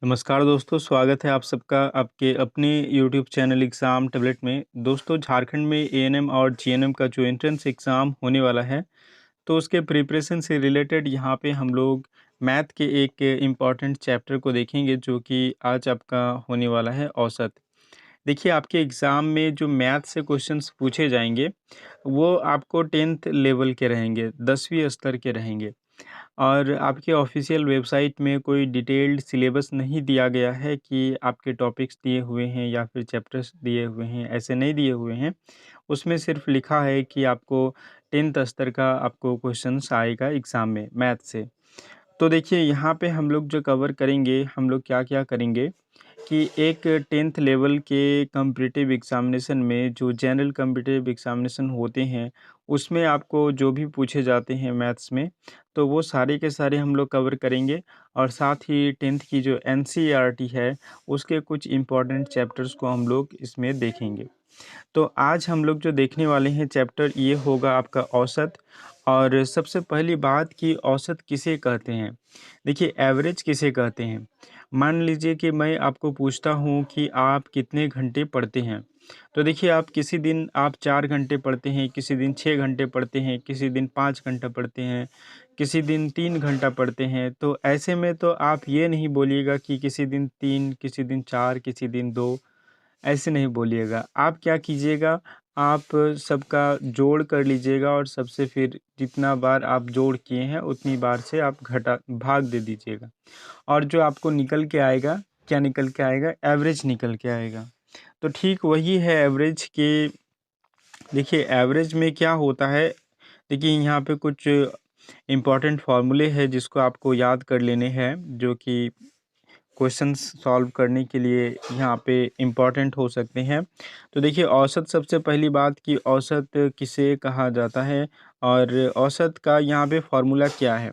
नमस्कार दोस्तों, स्वागत है आप सबका आपके अपने यूट्यूब चैनल एग्ज़ाम टैबलेट में। दोस्तों, झारखंड में एएनएम और जीएनएम का जो एंट्रेंस एग्ज़ाम होने वाला है, तो उसके प्रिपरेशन से रिलेटेड यहाँ पे हम लोग मैथ के एक इम्पॉर्टेंट चैप्टर को देखेंगे, जो कि आज आपका होने वाला है औसत। देखिए, आपके एग्ज़ाम में जो मैथ से क्वेश्चंस पूछे जाएंगे, वो आपको 10th लेवल के रहेंगे, 10वीं स्तर के रहेंगे। और आपके ऑफिशियल वेबसाइट में कोई डिटेल्ड सिलेबस नहीं दिया गया है कि आपके टॉपिक्स दिए हुए हैं या फिर चैप्टर्स दिए हुए हैं, ऐसे नहीं दिए हुए हैं। उसमें सिर्फ लिखा है कि आपको 10th स्तर का आपको क्वेश्चंस आएगा एग्ज़ाम में मैथ से। तो देखिए, यहाँ पे हम लोग जो कवर करेंगे, हम लोग क्या-क्या करेंगे कि एक 10th लेवल के कॉम्पिटिटिव एग्ज़ामिनेशन में जो जनरल कॉम्पिटिटिव एग्ज़ामिनेशन होते हैं, उसमें आपको जो भी पूछे जाते हैं मैथ्स में, तो वो सारे के सारे हम लोग कवर करेंगे। और साथ ही 10th की जो एनसीईआरटी है, उसके कुछ इम्पोर्टेंट चैप्टर्स को हम लोग इसमें देखेंगे। तो आज हम लोग जो देखने वाले हैं चैप्टर, ये होगा आपका औसत। और सबसे पहली बात कि औसत किसे कहते हैं। देखिए, एवरेज किसे कहते हैं। मान लीजिए कि मैं आपको पूछता हूँ कि आप कितने घंटे पढ़ते हैं। तो देखिए, आप किसी दिन आप 4 घंटे पढ़ते हैं, किसी दिन 6 घंटे पढ़ते हैं, किसी दिन 5 घंटा पढ़ते हैं, किसी दिन 3 घंटा पढ़ते हैं। तो ऐसे में तो आप ये नहीं बोलिएगा कि किसी दिन 3, किसी दिन 4, किसी दिन 2, ऐसे नहीं बोलिएगा। आप क्या कीजिएगा, आप सबका जोड़ कर लीजिएगा और सबसे फिर जितना बार आप जोड़ किए हैं उतनी बार से आप घटा भाग दे दीजिएगा। और जो आपको निकल के आएगा, क्या निकल के आएगा? एवरेज निकल के आएगा। तो ठीक वही है एवरेज के। देखिए, एवरेज में क्या होता है, देखिए यहाँ पे कुछ इम्पोर्टेंट फार्मूले हैं जिसको आपको याद कर लेने हैं, जो कि क्वेश्चंस सॉल्व करने के लिए यहाँ पे इम्पॉर्टेंट हो सकते हैं। तो देखिए, औसत सबसे पहली बात कि औसत किसे कहा जाता है और औसत का यहाँ पे फॉर्मूला क्या है।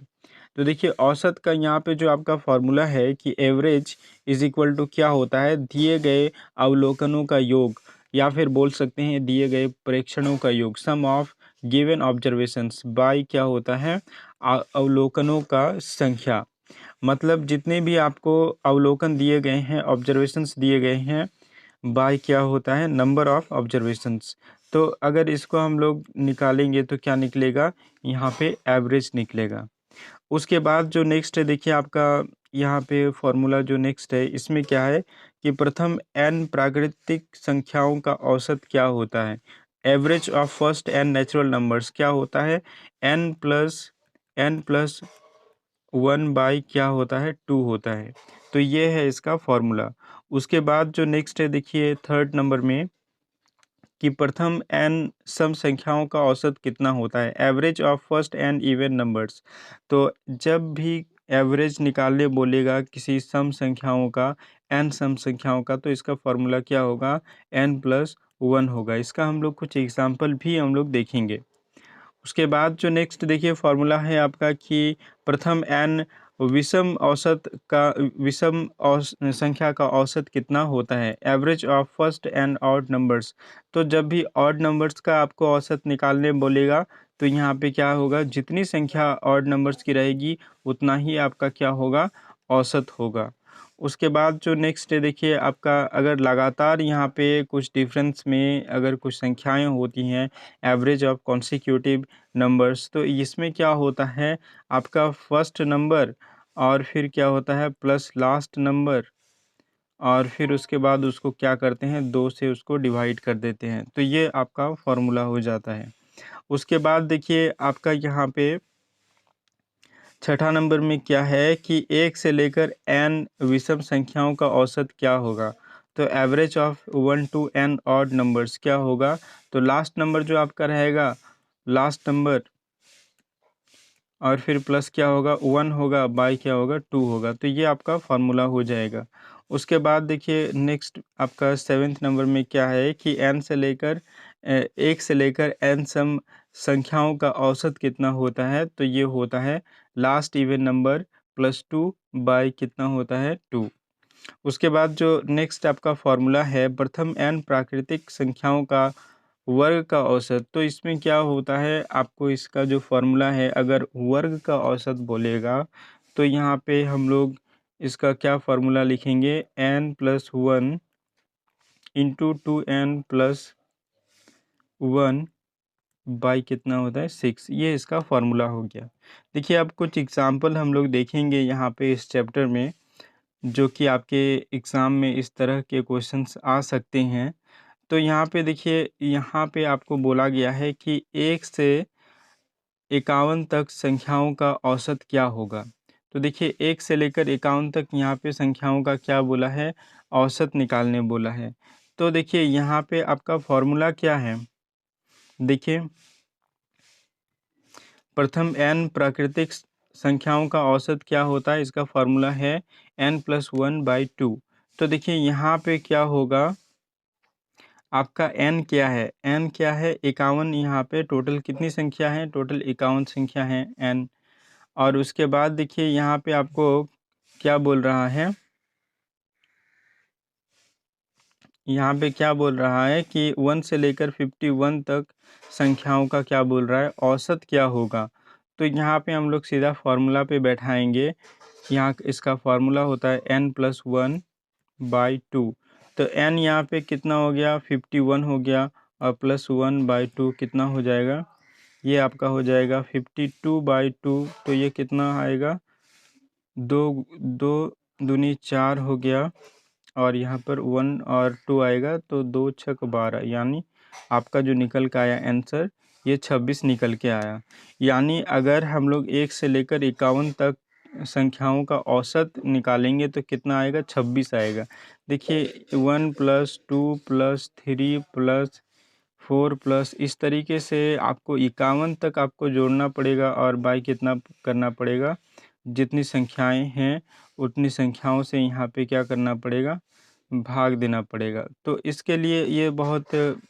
तो देखिए, औसत का यहाँ पे जो आपका फॉर्मूला है कि एवरेज इज इक्वल टू क्या होता है, दिए गए अवलोकनों का योग, या फिर बोल सकते हैं दिए गए प्रेक्षणों का योग, सम ऑफ गिवन ऑब्जर्वेशंस बाय क्या होता है, अवलोकनों का संख्या। मतलब जितने भी आपको अवलोकन दिए गए हैं, ऑब्जर्वेशंस दिए गए हैं, बाय क्या होता है, नंबर ऑफ ऑब्जर्वेशंस। तो अगर इसको हम लोग निकालेंगे तो क्या निकलेगा, यहाँ पे एवरेज निकलेगा। उसके बाद जो नेक्स्ट है, देखिए आपका यहाँ पे फॉर्मूला जो नेक्स्ट है, इसमें क्या है कि प्रथम n प्राकृतिक संख्याओं का औसत क्या होता है। Average of first n natural numbers क्या होता है, n प्लस 1 बाई क्या होता है, 2 होता है। तो ये है इसका फॉर्मूला। उसके बाद जो नेक्स्ट है, देखिए थर्ड नंबर में कि प्रथम n सम संख्याओं का औसत कितना होता है, average of first n even numbers. तो जब भी एवरेज निकालने बोलेगा किसी सम संख्याओं का, n सम संख्याओं का, तो इसका फॉर्मूला क्या होगा, n+1 होगा। इसका हम लोग कुछ एग्जाम्पल भी हम लोग देखेंगे। उसके बाद जो नेक्स्ट देखिए फॉर्मूला है आपका कि प्रथम n विषम औसत का, संख्या का औसत कितना होता है, average of first n odd numbers. तो जब भी ऑड नंबर्स का आपको औसत निकालने बोलेगा, तो यहाँ पे क्या होगा, जितनी संख्या ऑड नंबर्स की रहेगी उतना ही आपका क्या होगा, औसत होगा। उसके बाद जो नेक्स्ट है, देखिए आपका अगर लगातार यहाँ पे कुछ डिफरेंस में अगर कुछ संख्याएं होती हैं, एवरेज ऑफ कॉन्सिक्यूटिव नंबर्स, तो इसमें क्या होता है, आपका फर्स्ट नंबर और फिर क्या होता है प्लस लास्ट नंबर, और फिर उसके बाद उसको क्या करते हैं, 2 से उसको डिवाइड कर देते हैं। तो ये आपका फॉर्मूला हो जाता है। उसके बाद देखिए आपका यहाँ पे छठा नंबर में क्या है कि 1 से लेकर n विषम संख्याओं का औसत क्या होगा। तो average of 1 to n odd numbers क्या होगा। तो लास्ट नंबर जो आपका रहेगा, लास्ट नंबर और फिर प्लस क्या होगा, 1 होगा, बाई क्या होगा, 2 होगा। तो ये आपका फार्मूला हो जाएगा। उसके बाद देखिए नेक्स्ट आपका 7th नंबर में क्या है कि n से लेकर 1 से लेकर n सम संख्याओं का औसत कितना होता है। तो ये होता है last even number plus 2 by कितना होता है, 2। उसके बाद जो नेक्स्ट आपका फॉर्मूला है, प्रथम n प्राकृतिक संख्याओं का वर्ग का औसत। तो इसमें क्या होता है, आपको इसका जो फॉर्मूला है, अगर वर्ग का औसत बोलेगा तो यहाँ पे हम लोग इसका क्या फार्मूला लिखेंगे, n+1 इंटू 2n+1 बाई कितना होता है 6, ये इसका फार्मूला हो गया। देखिए अब कुछ एग्जाम्पल हम लोग देखेंगे यहाँ पे इस चैप्टर में, जो कि आपके एग्ज़ाम में इस तरह के क्वेश्चंस आ सकते हैं। तो यहाँ पे देखिए, यहाँ पे आपको बोला गया है कि 1 से 51 तक संख्याओं का औसत क्या होगा। तो देखिए 1 से लेकर 51 तक यहाँ पे संख्याओं का क्या बोला है, औसत निकालने बोला है। तो देखिए यहाँ पे आपका फॉर्मूला क्या है, देखिए प्रथम n प्राकृतिक संख्याओं का औसत क्या होता है, इसका फार्मूला है n+1/2। तो देखिए यहाँ पे क्या होगा, आपका n क्या है, n क्या है 51, यहाँ पे टोटल कितनी संख्या है, टोटल 51 संख्या है n। और उसके बाद देखिए यहाँ पे आपको क्या बोल रहा है, यहाँ पे क्या बोल रहा है कि 1 से लेकर 51 तक संख्याओं का क्या बोल रहा है, औसत क्या होगा। तो यहाँ पे हम लोग सीधा फार्मूला पे बैठाएंगे। यहाँ इसका फार्मूला होता है n+1/2। तो n यहाँ पे कितना हो गया, 51 हो गया, और +1/2 कितना हो जाएगा, ये आपका हो जाएगा 52/2। तो ये कितना आएगा, 2 दूनी 4 हो गया, और यहाँ पर 1 और 2 आएगा, तो 2 छक 12, यानी आपका जो निकल के आया आंसर, ये 26 निकल के आया। यानी अगर हम लोग 1 से लेकर 51 तक संख्याओं का औसत निकालेंगे तो कितना आएगा, 26 आएगा। देखिए 1 + 2 + 3 + 4 इस तरीके से आपको 51 तक आपको जोड़ना पड़ेगा, और बाई कितना करना पड़ेगा, जितनी संख्याएं हैं उतनी संख्याओं से यहाँ पे क्या करना पड़ेगा, भाग देना पड़ेगा। तो इसके लिए ये बहुत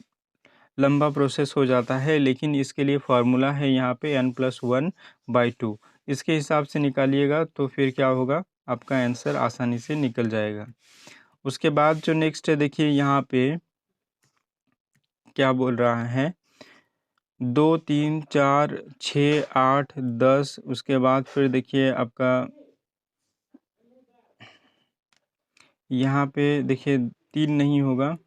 लंबा प्रोसेस हो जाता है, लेकिन इसके लिए फार्मूला है यहाँ पे n+1/2। इसके हिसाब से निकालिएगा तो फिर क्या होगा, आपका आंसर आसानी से निकल जाएगा। उसके बाद जो नेक्स्ट है, देखिए यहाँ पे क्या बोल रहा है, 2 3 4 6 8 10। उसके बाद फिर देखिए आपका यहाँ पे देखिए 3 नहीं होगा,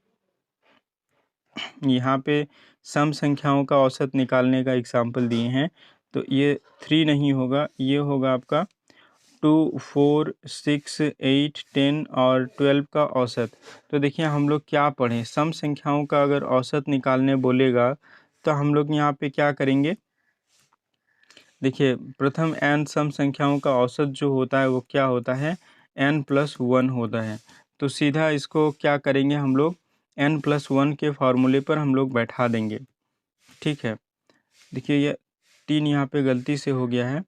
यहाँ पे सम संख्याओं का औसत निकालने का एग्जाम्पल दिए हैं, तो ये 3 नहीं होगा, ये होगा आपका 2 4 6 8 10 और 12 का औसत। तो देखिए हम लोग क्या पढ़ें, सम संख्याओं का अगर औसत निकालने बोलेगा तो हम लोग यहाँ पे क्या करेंगे, देखिए प्रथम n सम संख्याओं का औसत जो होता है वो क्या होता है, n+1 होता है। तो सीधा इसको क्या करेंगे, हम लोग n+1 के फार्मूले पर हम लोग बैठा देंगे। ठीक है, देखिए ये 3 यहाँ पे गलती से हो गया है,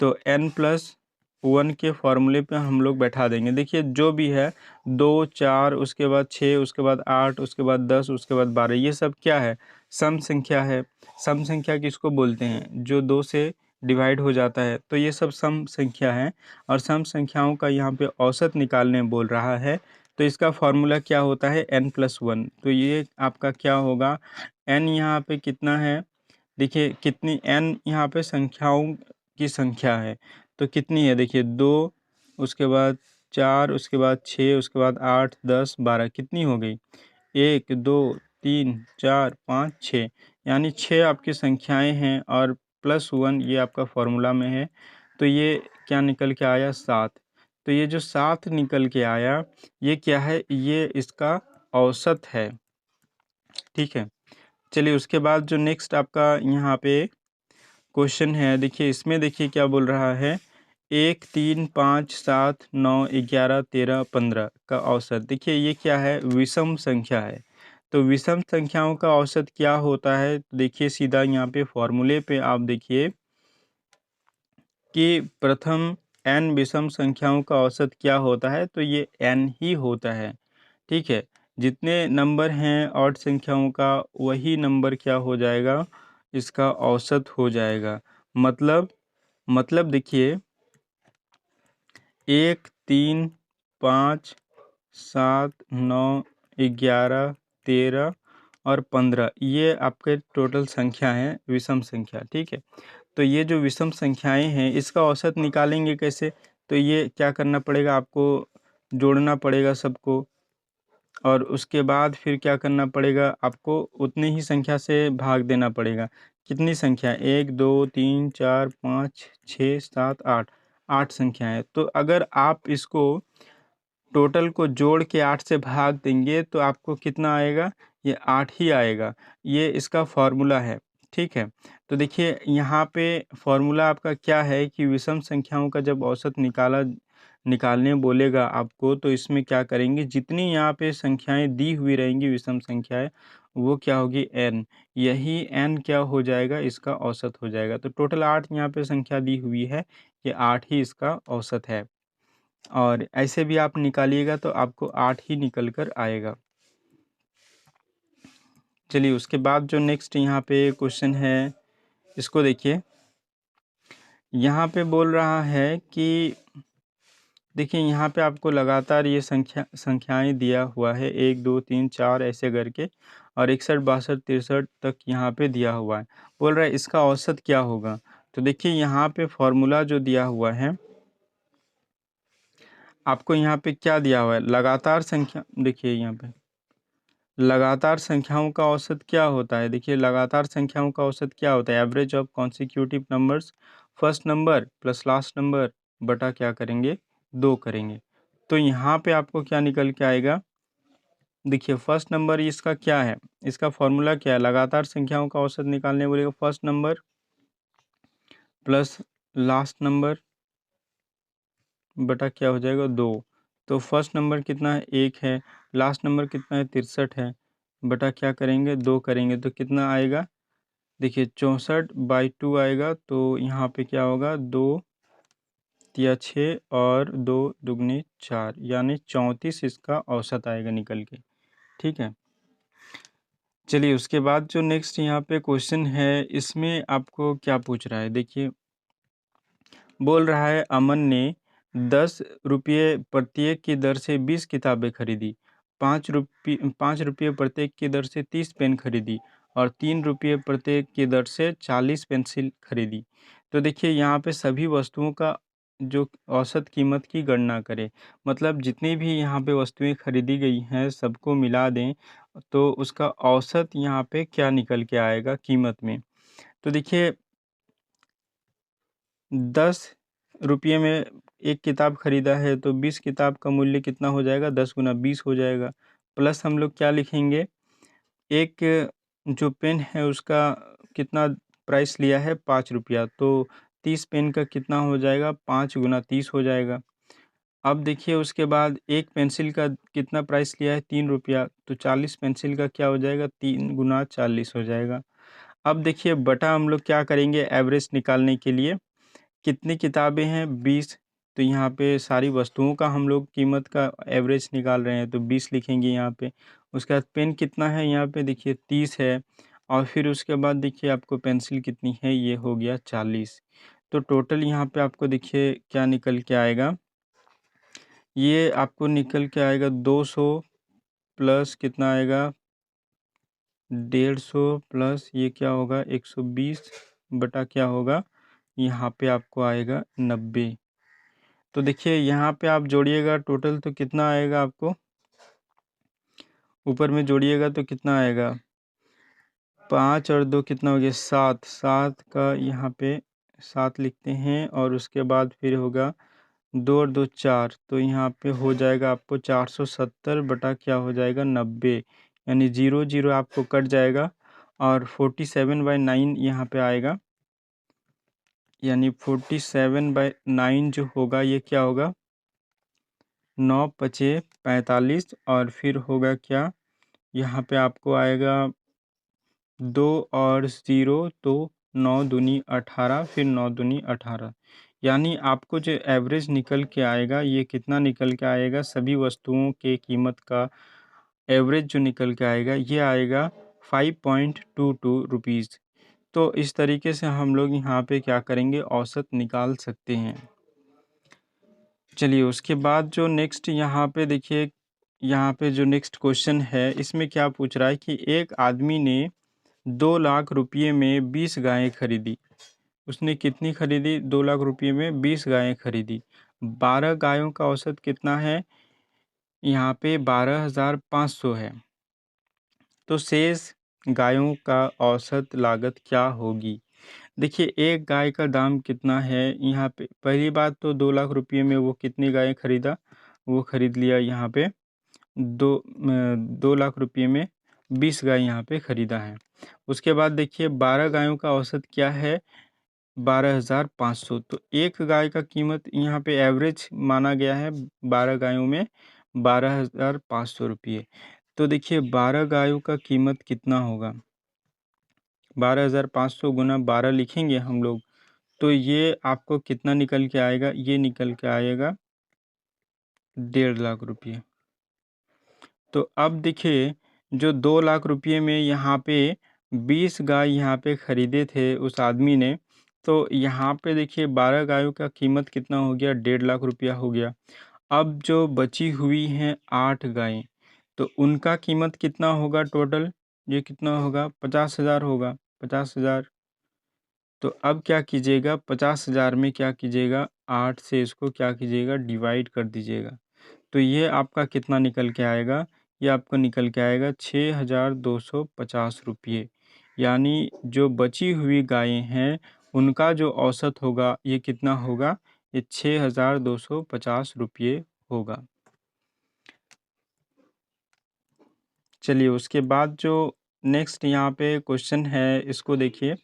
तो n+1 के फार्मूले पे हम लोग बैठा देंगे। देखिए जो भी है 2 4 उसके बाद 6 उसके बाद 8 उसके बाद 10 उसके बाद 12, ये सब क्या है, सम संख्या है। सम संख्या किसको बोलते हैं, जो 2 से डिवाइड हो जाता है, तो ये सब सम संख्या है। और सम संख्याओं का यहाँ पे औसत निकालने बोल रहा है, तो इसका फार्मूला क्या होता है, n+1। तो ये आपका क्या होगा, n यहाँ पे कितना है, देखिए कितनी n यहाँ पे संख्याओं की संख्या है, तो कितनी है, देखिए 2 उसके बाद 4 उसके बाद 6 उसके बाद 8 10 12, कितनी हो गई, 1 2 3 4 5 6, यानी 6 आपकी संख्याएं हैं, और +1 ये आपका फार्मूला में है। तो ये क्या निकल के आया, 7। तो ये जो 7 निकल के आया, ये क्या है, ये इसका औसत है। ठीक है, चलिए उसके बाद जो नेक्स्ट आपका यहाँ पे क्वेश्चन है, देखिए इसमें देखिए क्या बोल रहा है, 1 3 5 7 9 11 13 15 का औसत। देखिए ये क्या है, विषम संख्या है। तो विषम संख्याओं का औसत क्या होता है, तो देखिए सीधा यहाँ पे फॉर्मूले पे आप देखिए कि प्रथम n विषम संख्याओं का औसत क्या होता है, तो ये n ही होता है। ठीक है, जितने नंबर हैं ऑड संख्याओं का, वही नंबर क्या हो जाएगा, इसका औसत हो जाएगा। मतलब देखिए 1 3 5 7 9 11 13 और 15, ये आपके टोटल संख्या हैं, विषम संख्या। ठीक है, तो ये जो विषम संख्याएं हैं इसका औसत निकालेंगे कैसे, तो ये क्या करना पड़ेगा, आपको जोड़ना पड़ेगा सबको, और उसके बाद फिर क्या करना पड़ेगा, आपको उतनी ही संख्या से भाग देना पड़ेगा। कितनी संख्या, 1 2 3 4 5 6 7 8, 8 संख्या है। तो अगर आप इसको टोटल को जोड़ के 8 से भाग देंगे तो आपको कितना आएगा, ये 8 ही आएगा। ये इसका फॉर्मूला है, ठीक है। तो देखिए यहाँ पे फॉर्मूला आपका क्या है कि विषम संख्याओं का जब औसत निकालने बोलेगा आपको, तो इसमें क्या करेंगे, जितनी यहाँ पे संख्याएं दी हुई रहेंगी विषम संख्याएं, वो क्या होगी, n। यही n क्या हो जाएगा, इसका औसत हो जाएगा। तो टोटल 8 यहाँ पे संख्या दी हुई है, ये 8 ही इसका औसत है। और ऐसे भी आप निकालिएगा तो आपको 8 ही निकल कर आएगा। चलिए उसके बाद जो नेक्स्ट यहाँ पे क्वेश्चन है, इसको देखिए। यहाँ पे बोल रहा है कि देखिए यहाँ पे आपको लगातार ये संख्याएं दिया हुआ है, 1 2 3 4 ऐसे करके, और 61 62 63 तक यहाँ पे दिया हुआ है। बोल रहा है इसका औसत क्या होगा। तो देखिए यहाँ पे फॉर्मूला जो दिया हुआ है, आपको यहाँ पे क्या दिया हुआ है, लगातार संख्या। देखिए यहाँ पे लगातार संख्याओं का औसत क्या होता है, देखिए लगातार संख्याओं का औसत क्या होता है, average of consecutive numbers, first number plus last number बटा क्या करेंगे, 2 करेंगे। तो यहाँ पे आपको क्या निकल के आएगा, देखिए फर्स्ट नंबर इसका क्या है, इसका फॉर्मूला क्या है, लगातार संख्याओं का औसत निकालने बोलेगा, first number plus last number बटा क्या हो जाएगा, 2। तो फर्स्ट नंबर कितना है, 1 है, लास्ट नंबर कितना है, 63 है, बटा क्या करेंगे, 2 करेंगे। तो कितना आएगा, देखिए 64/2 आएगा। तो यहाँ पे क्या होगा, 2 तिया 6 और 2 दुगनी 4, यानी 34 इसका औसत आएगा निकल के, ठीक है। चलिए उसके बाद जो नेक्स्ट यहाँ पे क्वेश्चन है, इसमें आपको क्या पूछ रहा है, देखिए बोल रहा है अमन ने 10 रुपये प्रत्येक की दर से 20 किताबें खरीदी, 5 रुपये प्रत्येक की दर से 30 पेन खरीदी, और 3 रुपये प्रत्येक की दर से 40 पेंसिल खरीदी। तो देखिए यहाँ पे सभी वस्तुओं का जो औसत कीमत की गणना करें, मतलब जितनी भी यहाँ पे वस्तुएं खरीदी गई हैं सबको मिला दें, तो उसका औसत यहाँ पे क्या निकल के आएगा कीमत में। तो देखिए 10 रुपये में एक किताब ख़रीदा है, तो 20 किताब का मूल्य कितना हो जाएगा, 10 गुना 20 हो जाएगा। प्लस हम लोग क्या लिखेंगे, एक जो पेन है उसका कितना प्राइस लिया है, 5 रुपया, तो 30 पेन का कितना हो जाएगा, 5 गुना 30 हो जाएगा। अब देखिए उसके बाद एक पेंसिल का कितना प्राइस लिया है, 3 रुपया, तो 40 पेंसिल का क्या हो जाएगा, 3 गुना 40 हो जाएगा। अब देखिए बटा हम लोग क्या करेंगे, एवरेज निकालने के लिए कितनी किताबें हैं, 20, तो यहाँ पे सारी वस्तुओं का हम लोग कीमत का एवरेज निकाल रहे हैं, तो 20 लिखेंगे यहाँ पे। उसके बाद पेन कितना है, यहाँ पे देखिए 30 है, और फिर उसके बाद देखिए आपको पेंसिल कितनी है, ये हो गया 40। तो टोटल यहाँ पे आपको देखिए क्या निकल के आएगा, ये आपको निकल के आएगा 200 प्लस कितना आएगा, 150 प्लस ये क्या होगा, 120 बटा क्या होगा, यहाँ पे आपको आएगा 90। तो देखिए यहाँ पे आप जोड़िएगा टोटल तो कितना आएगा, आपको ऊपर में जोड़िएगा तो कितना आएगा, 5 और 2 कितना हो गया, 7, 7 का यहाँ पे 7 लिखते हैं, और उसके बाद फिर होगा 2 और 2 4, तो यहाँ पे हो जाएगा आपको 470 बटा क्या हो जाएगा, 90, यानी 0 0 आपको कट जाएगा, और 47/9 यहाँ पे आएगा, यानी 47/9 जो होगा ये क्या होगा, 9 पचे 45, और फिर होगा क्या, यहाँ पे आपको आएगा 2 और 0, तो 9 दूनी 18, फिर 9 दूनी 18, यानी आपको जो एवरेज निकल के आएगा, ये कितना निकल के आएगा, सभी वस्तुओं के कीमत का एवरेज जो निकल के आएगा, ये आएगा 5.22 रुपीज़। तो इस तरीके से हम लोग यहाँ पे क्या करेंगे, औसत निकाल सकते हैं। चलिए उसके बाद जो नेक्स्ट यहाँ पे देखिए, यहाँ पे जो नेक्स्ट क्वेश्चन है, इसमें क्या पूछ रहा है कि एक आदमी ने 2 लाख रुपये में 20 गायें खरीदी। उसने कितनी खरीदी, 2 लाख रुपये में 20 गायें खरीदी। 12 गायों का औसत कितना है? यहाँ पे 12,500 है। तो शेष गायों का औसत लागत क्या होगी? देखिए, एक गाय का दाम कितना है यहाँ पे? पहली बात तो 2 लाख रुपये में वो कितनी गायें खरीदा? वो खरीद लिया यहाँ पे 2 लाख रुपये में 20 गाय यहाँ पे खरीदा है। उसके बाद देखिए 12 गायों का औसत क्या है? 12,500। तो एक गाय का कीमत यहाँ पे एवरेज माना गया है 12 गायों में 12,500 रुपये। तो देखिए 12 गायों का कीमत कितना होगा? 12,500 गुना 12 लिखेंगे हम लोग, तो ये आपको कितना निकल के आएगा? ये निकल के आएगा 1.5 लाख रुपये। तो अब देखिए, जो 2 लाख रुपये में यहाँ पे 20 गाय यहाँ पे ख़रीदे थे उस आदमी ने, तो यहाँ पे देखिए 12 गायों का कीमत कितना हो गया? 1.5 लाख रुपया हो गया। अब जो बची हुई हैं 8 गायें, तो उनका कीमत कितना होगा टोटल? ये कितना होगा? 50,000 होगा, 50,000। तो अब क्या कीजिएगा, 50,000 में क्या कीजिएगा, 8 से इसको क्या कीजिएगा, डिवाइड कर दीजिएगा। तो ये आपका कितना निकल के आएगा? ये आपको निकल के आएगा 6,250 रुपये। यानी जो बची हुई गायें हैं उनका जो औसत होगा ये कितना होगा? ये 6,250 रुपये होगा। चलिए, उसके बाद जो नेक्स्ट यहाँ पे क्वेश्चन है इसको देखिए।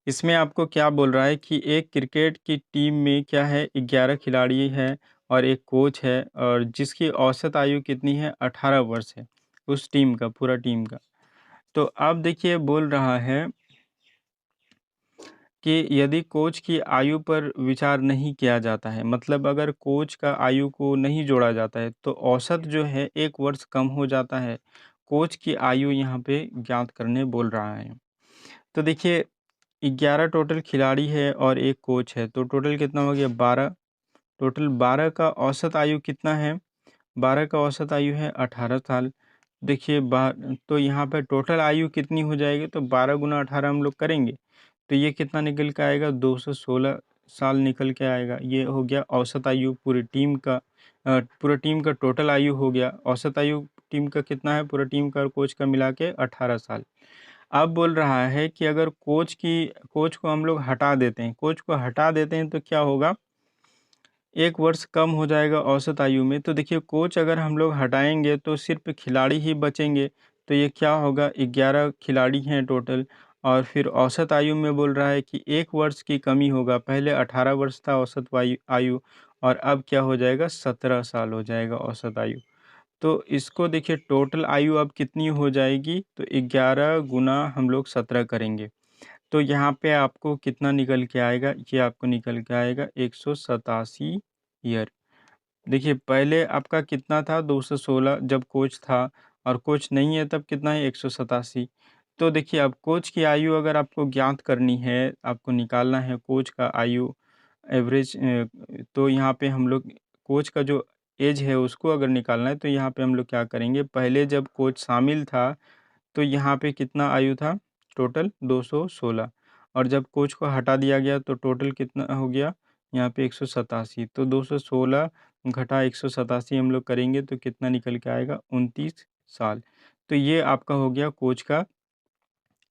इसमें आपको क्या बोल रहा है कि एक क्रिकेट की टीम में क्या है, 11 खिलाड़ी हैं और एक कोच है, और जिसकी औसत आयु कितनी है? 18 वर्ष है उस टीम का, पूरा टीम का। तो अब देखिए बोल रहा है कि यदि कोच की आयु पर विचार नहीं किया जाता है, मतलब अगर कोच का आयु को नहीं जोड़ा जाता है तो औसत जो है 1 वर्ष कम हो जाता है। कोच की आयु यहाँ पे ज्ञात करने बोल रहा है। तो देखिए 11 टोटल खिलाड़ी है और एक कोच है, तो टोटल कितना हो गया? 12। टोटल 12 का औसत आयु कितना है? 12 का औसत आयु है 18 साल। देखिए तो यहाँ पे टोटल आयु कितनी हो जाएगी? तो 12 गुना 18 हम लोग करेंगे, तो ये कितना निकल के आएगा? 216 साल निकल के आएगा। ये हो गया औसत आयु पूरी टीम का। पूरा टीम का टोटल आयु हो गया। औसत आयु टीम का कितना है? पूरा टीम का और कोच का मिला के 18 साल। अब बोल रहा है कि अगर कोच को हम लोग हटा देते हैं, कोच को हटा देते हैं तो क्या होगा? 1 वर्ष कम हो जाएगा औसत आयु में। तो देखिए कोच अगर हम लोग हटाएँगे तो सिर्फ़ खिलाड़ी ही बचेंगे, तो ये क्या होगा? 11 खिलाड़ी हैं टोटल, और फिर औसत आयु में बोल रहा है कि 1 वर्ष की कमी होगा। पहले 18 वर्ष था औसत आयु, और अब क्या हो जाएगा? 17 साल हो जाएगा औसत आयु। तो इसको देखिए टोटल आयु अब कितनी हो जाएगी? तो 11 गुना हम लोग 17 करेंगे। तो यहाँ पे आपको कितना निकल के आएगा? ये आपको निकल के आएगा 187 ईयर। देखिए पहले आपका कितना था? 216 जब कोच था, और कोच नहीं है तब कितना है? 187। तो देखिए अब कोच की आयु अगर आपको ज्ञात करनी है, आपको निकालना है कोच का आयु एवरेज, तो यहाँ पे हम लोग कोच का जो एज है उसको अगर निकालना है तो यहाँ पे हम लोग क्या करेंगे? पहले जब कोच शामिल था तो यहाँ पे कितना आयु था? टोटल 216, और जब कोच को हटा दिया गया तो टोटल कितना हो गया? यहाँ पे 187। तो 216 घटा 187 हम लोग करेंगे तो कितना निकल के आएगा? 29 साल। तो ये आपका हो गया कोच का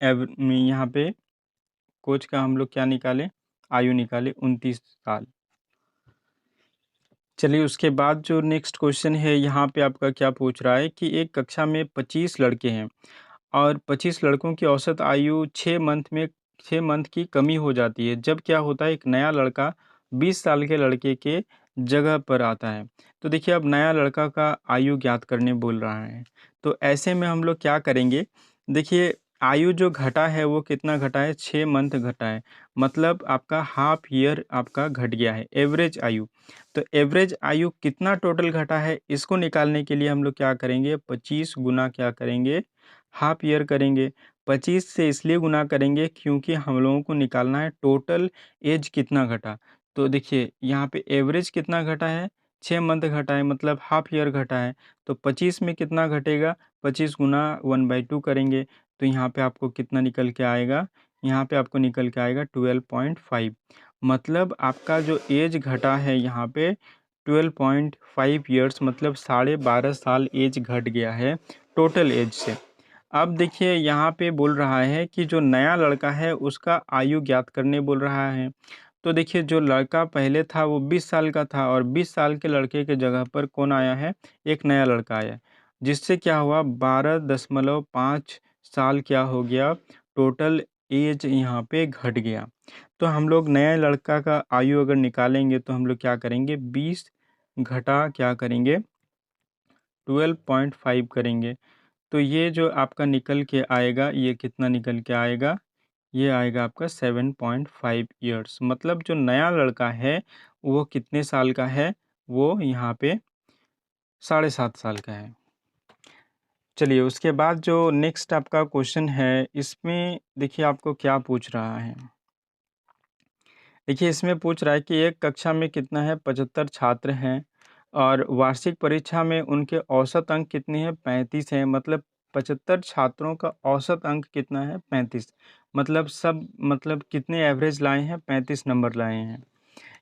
यहाँ पे कोच का हम लोग क्या निकाले? आयु निकाले 29 साल। चलिए, उसके बाद जो नेक्स्ट क्वेश्चन है यहाँ पे आपका क्या पूछ रहा है कि एक कक्षा में 25 लड़के हैं और 25 लड़कों की औसत आयु 6 मंथ की कमी हो जाती है। जब क्या होता है, एक नया लड़का 20 साल के लड़के के जगह पर आता है। तो देखिए अब नया लड़का का आयु ज्ञात करने बोल रहा है। तो ऐसे में हम लोग क्या करेंगे? देखिए आयु जो घटा है वो कितना घटा है? 6 मंथ घटा है। मतलब आपका हाफ ईयर आपका घट गया है एवरेज आयु। तो एवरेज आयु कितना टोटल घटा है, इसको निकालने के लिए हम लोग क्या करेंगे? 25 गुना क्या करेंगे? हाफ ईयर करेंगे। 25 से इसलिए गुना करेंगे क्योंकि हम लोगों को निकालना है टोटल एज कितना घटा। तो देखिए यहाँ पे एवरेज कितना घटा है? 6 मंथ घटा है, मतलब हाफ ईयर घटा है। तो 25 में कितना घटेगा? 25 गुना 1/2 करेंगे तो यहाँ पे आपको कितना निकल के आएगा? यहाँ पे आपको निकल के आएगा 12.5। मतलब आपका जो एज घटा है यहाँ पे 12.5 ईयर्स, मतलब 12.5 साल एज घट गया है टोटल एज से। अब देखिए यहाँ पे बोल रहा है कि जो नया लड़का है उसका आयु ज्ञात करने बोल रहा है। तो देखिए जो लड़का पहले था वो 20 साल का था और 20 साल के लड़के के जगह पर कौन आया है, एक नया लड़का आया, जिससे क्या हुआ 12.5 साल क्या हो गया, टोटल एज यहाँ पे घट गया। तो हम लोग नए लड़का का आयु अगर निकालेंगे तो हम लोग क्या करेंगे, 20 घटा क्या करेंगे 12.5 करेंगे। तो ये जो आपका निकल के आएगा, ये कितना निकल के आएगा, ये आएगा आपका 7.5 ईयर्स। मतलब जो नया लड़का है वो कितने साल का है, वो यहाँ पे 7.5 साल का है। चलिए उसके बाद जो नेक्स्ट आपका क्वेश्चन है, इसमें देखिए आपको क्या पूछ रहा है। देखिए इसमें पूछ रहा है कि एक कक्षा में कितना है, 75 छात्र हैं और वार्षिक परीक्षा में उनके औसत अंक कितने हैं, 35 हैं। मतलब 75 छात्रों का औसत अंक कितना है, 35। मतलब कितने एवरेज लाए हैं, 35 नंबर लाए हैं।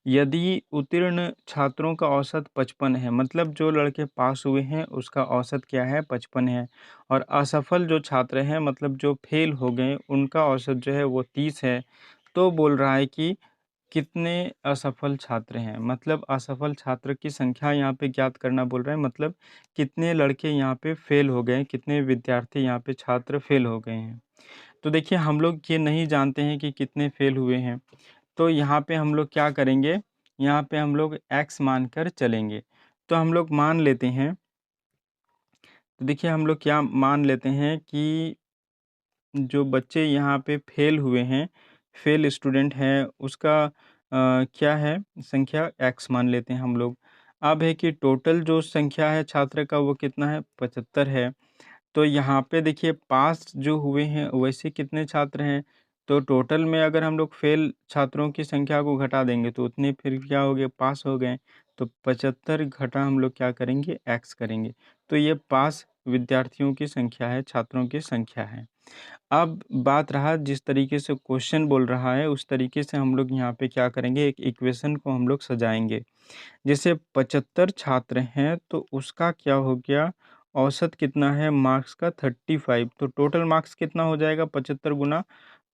यदि उत्तीर्ण छात्रों का औसत 55 है, मतलब जो लड़के पास हुए हैं उसका औसत क्या है, 55 है। और असफल जो छात्र हैं, मतलब जो फेल हो गए, उनका औसत जो है वो 30 है। तो बोल रहा है कि कितने असफल छात्र हैं, मतलब असफल छात्र की संख्या यहाँ पे ज्ञात करना बोल रहे हैं। मतलब कितने लड़के यहाँ पे फेल हो गए, कितने विद्यार्थी यहाँ पे छात्र फेल हो गए हैं। तो देखिए हम लोग ये नहीं जानते हैं कि कितने फेल हुए हैं, तो यहाँ पे हम लोग क्या करेंगे, यहाँ पे हम लोग x मानकर चलेंगे। तो हम लोग मान लेते हैं, तो देखिए हम लोग क्या मान लेते हैं कि जो बच्चे यहाँ पे फेल हुए हैं, फेल स्टूडेंट हैं, उसका क्या है संख्या, x मान लेते हैं हम लोग। अब है कि टोटल जो संख्या है छात्र का वो कितना है, 75 है। तो यहाँ पे देखिए पास जो हुए हैं वैसे कितने छात्र हैं, तो टोटल में अगर हम लोग फेल छात्रों की संख्या को घटा देंगे तो उतने फिर क्या हो गए, पास हो गए। तो 75 घटा हम लोग क्या करेंगे, x करेंगे। तो ये पास विद्यार्थियों की संख्या है, छात्रों की संख्या है। अब बात रहा जिस तरीके से क्वेश्चन बोल रहा है उस तरीके से हम लोग यहाँ पे क्या करेंगे, एक इक्वेशन को हम लोग सजाएंगे। जैसे 75 छात्र हैं तो उसका क्या हो गया, औसत कितना है मार्क्स का 35, तो टोटल मार्क्स कितना हो जाएगा 75 गुना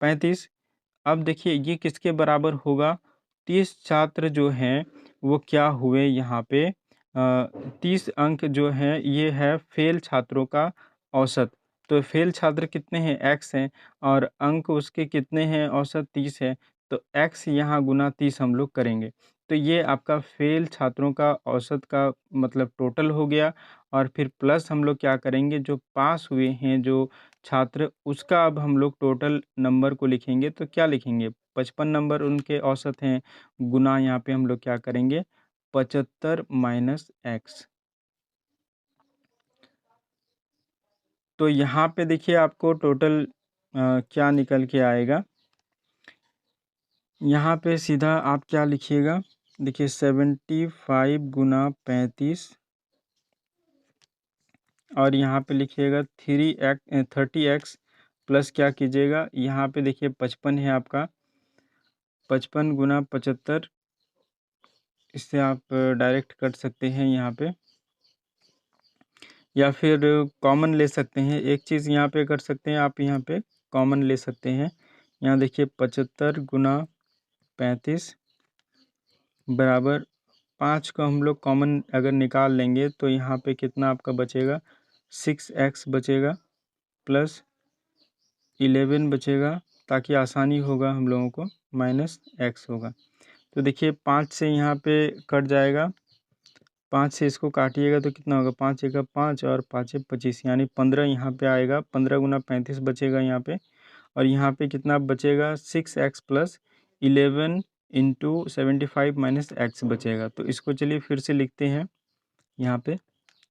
35। अब देखिए ये किसके बराबर होगा, 30 छात्र जो हैं वो क्या हुए यहाँ पे 30 अंक जो हैं ये है फेल छात्रों का औसत। तो फेल छात्र कितने हैं, x हैं, और अंक उसके कितने हैं, औसत 30 है। तो x यहाँ गुना 30 हम लोग करेंगे। तो ये आपका फेल छात्रों का औसत का मतलब टोटल हो गया। और फिर प्लस हम लोग क्या करेंगे, जो पास हुए हैं जो छात्र, उसका अब हम लोग टोटल नंबर को लिखेंगे। तो क्या लिखेंगे, 55 नंबर उनके औसत हैं, गुना यहाँ पे हम लोग क्या करेंगे 75 माइनस x। तो यहाँ पे देखिए आपको टोटल क्या निकल के आएगा, यहाँ पे सीधा आप क्या लिखिएगा, देखिए 75 गुना 35 और यहाँ पे लिखिएगा 30x प्लस क्या कीजिएगा, यहाँ पे देखिए 55 है आपका, 55 गुना 75, इससे आप डायरेक्ट कर सकते हैं यहाँ पे, या फिर कॉमन ले सकते हैं। एक चीज़ यहाँ पे कर सकते हैं आप, यहाँ पे कॉमन ले सकते हैं। यहाँ देखिए 75 गुना 35 बराबर 5 को हम लोग कॉमन अगर निकाल लेंगे तो यहाँ पे कितना आपका बचेगा, 6x बचेगा प्लस 11 बचेगा, ताकि आसानी होगा हम लोगों को, माइनस x होगा। तो देखिए 5 से यहाँ पे कट जाएगा, 5 से इसको काटिएगा तो कितना होगा, 5 एका 5 और 5 25, यानी 15 यहाँ पे आएगा। 15 गुना 35 बचेगा यहाँ पे, और यहाँ पे कितना बचेगा 6x plus 11 into 75 minus x बचेगा। तो इसको चलिए फिर से लिखते हैं यहाँ पे,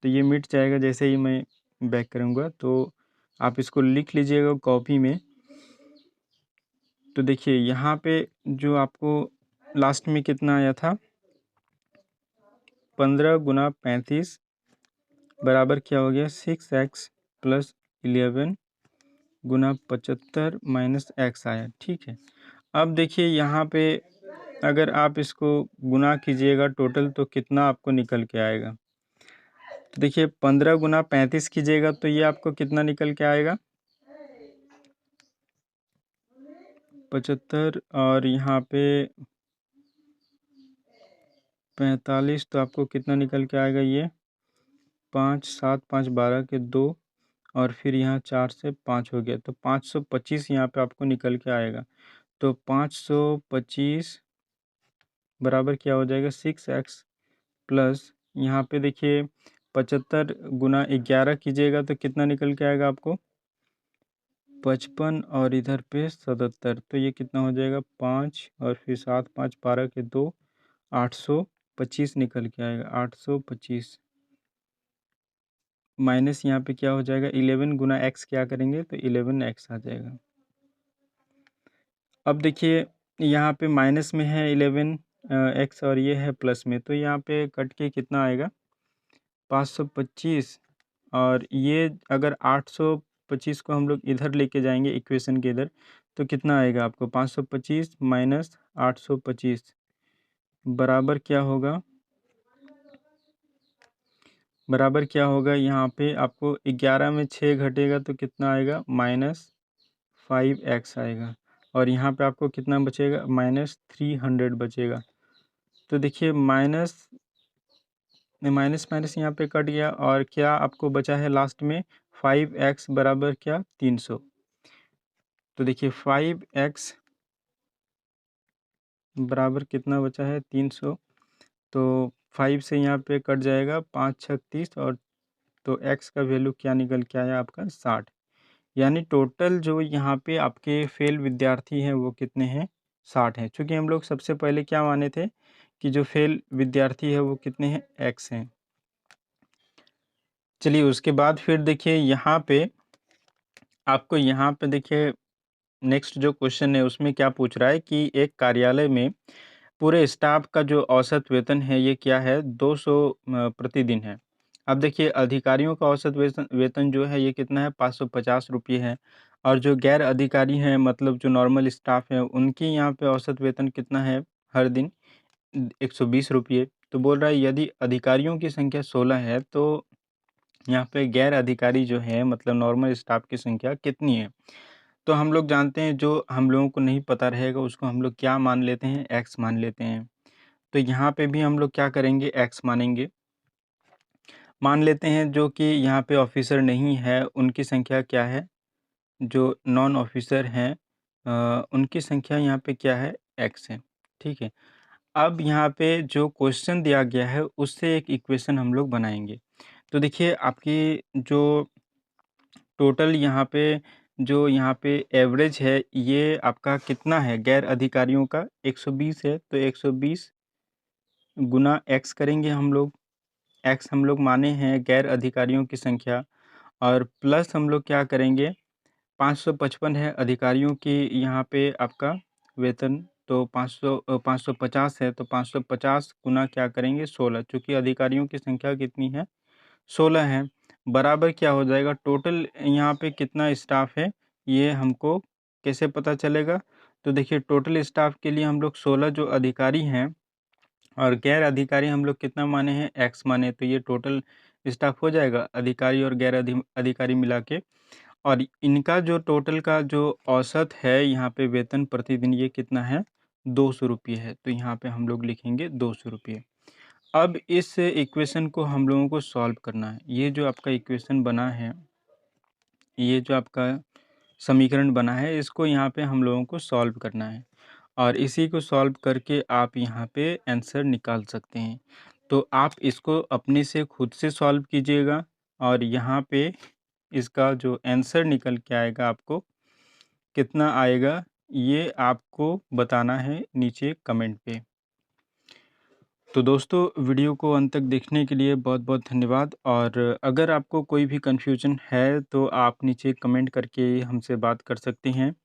तो ये मिट जाएगा जैसे ही मैं बैक करूँगा। तो आप इसको लिख लीजिएगा कॉपी में। तो देखिए यहाँ पे जो आपको लास्ट में कितना आया था, 15 गुना 35 बराबर क्या हो गया, 6x प्लस 11 गुना 75 माइनस x आया। ठीक है, अब देखिए यहाँ पे अगर आप इसको गुना कीजिएगा टोटल तो कितना आपको निकल के आएगा। तो देखिए 15 गुना 35 कीजिएगा तो ये आपको कितना निकल के आएगा 75, और यहाँ पे 45, तो आपको कितना निकल के आएगा ये 5 7 5 12 के 2, और फिर यहाँ 4 से 5 हो गया, तो 525 यहाँ पे आपको निकल के आएगा। तो 525 बराबर क्या हो जाएगा 6x प्लस यहाँ पे देखिए 75 गुना 11 कीजिएगा तो कितना निकल के आएगा आपको 55, और इधर पे 77, तो ये कितना हो जाएगा 5 और फिर 7 5 12 के 2, 825 निकल के आएगा 825 माइनस यहाँ पे क्या हो जाएगा 11 गुना x क्या करेंगे तो 11x आ जाएगा। अब देखिए यहाँ पे माइनस में है 11 x और ये है प्लस में, तो यहाँ पे कट के कितना आएगा 525, और ये अगर 825 को हम लोग इधर लेके जाएंगे इक्वेशन के इधर तो कितना आएगा आपको 525 माइनस 825 बराबर क्या होगा, बराबर क्या होगा यहाँ पे आपको 11 में 6 घटेगा तो कितना आएगा -5x आएगा, और यहाँ पे आपको कितना बचेगा -300 बचेगा। तो देखिए माइनस माइनस यहाँ पे कट गया, और क्या आपको बचा है लास्ट में 5x बराबर क्या 300। तो देखिए 5x बराबर कितना बचा है 300, तो 5 से यहाँ पे कट जाएगा 5 6 30, और तो x का वैल्यू क्या निकल के आया आपका 60। यानी टोटल जो यहाँ पे आपके फेल विद्यार्थी हैं वो कितने हैं 60 हैं। चूँकि हम लोग सबसे पहले क्या माने थे कि जो फेल विद्यार्थी है वो कितने हैं x हैं। चलिए उसके बाद फिर देखिए यहाँ पे आपको यहाँ पे देखिए नेक्स्ट जो क्वेश्चन है उसमें क्या पूछ रहा है कि एक कार्यालय में पूरे स्टाफ का जो औसत वेतन है ये क्या है 200 प्रतिदिन है। अब देखिए अधिकारियों का औसत वेतन वेतन जो है ये कितना है 550 रुपये है, और जो गैर अधिकारी हैं मतलब जो नॉर्मल स्टाफ है उनकी यहाँ पे औसत वेतन कितना है हर दिन 120 रुपये। तो बोल रहा है यदि अधिकारियों की संख्या 16 है तो यहाँ पे गैर अधिकारी जो है मतलब नॉर्मल स्टाफ की संख्या कितनी है। तो हम लोग जानते हैं जो हम लोगों को नहीं पता रहेगा उसको हम लोग क्या मान लेते हैं एक्स मान लेते हैं। तो यहाँ पे भी हम लोग क्या करेंगे एक्स मानेंगे, मान लेते हैं जो कि यहाँ पे ऑफिसर नहीं है उनकी संख्या क्या है, जो नॉन ऑफिसर हैं उनकी संख्या यहाँ पे क्या है एक्स है। ठीक है, अब यहाँ पे जो क्वेश्चन दिया गया है उससे एक इक्वेशन हम लोग बनाएंगे। तो देखिए आपकी जो टोटल यहाँ पे एवरेज है ये आपका कितना है गैर अधिकारियों का 120 है, तो 120 गुना एक्स करेंगे हम लोग, एक्स हम लोग माने हैं गैर अधिकारियों की संख्या, और प्लस हम लोग क्या करेंगे 555 है अधिकारियों की यहाँ पे आपका वेतन, तो 550 है तो 550 गुना क्या करेंगे 16, चूँकि अधिकारियों की संख्या कितनी है 16 है, बराबर क्या हो जाएगा टोटल यहाँ पे कितना स्टाफ है ये हमको कैसे पता चलेगा। तो देखिए टोटल स्टाफ के लिए हम लोग 16 जो अधिकारी हैं और गैर अधिकारी हम लोग कितना माने हैं एक्स माने, तो ये टोटल स्टाफ हो जाएगा अधिकारी और गैर अधिकारी मिला के, और इनका जो टोटल का जो औसत है यहाँ पे वेतन प्रतिदिन ये कितना है 200 रुपये है, तो यहाँ पे हम लोग लिखेंगे 200 रुपये। अब इस इक्वेशन को हम लोगों को सॉल्व करना है। ये जो आपका इक्वेशन बना है, ये जो आपका समीकरण बना है इसको यहाँ पे हम लोगों को सॉल्व करना है, और इसी को सॉल्व करके आप यहाँ पे आंसर निकाल सकते हैं। तो आप इसको अपने से खुद से सॉल्व कीजिएगा, और यहाँ पे इसका जो आंसर निकल के आएगा आपको कितना आएगा ये आपको बताना है नीचे कमेंट पे। तो दोस्तों वीडियो को अंत तक देखने के लिए बहुत बहुत धन्यवाद, और अगर आपको कोई भी कन्फ्यूजन है तो आप नीचे कमेंट करके हमसे बात कर सकते हैं।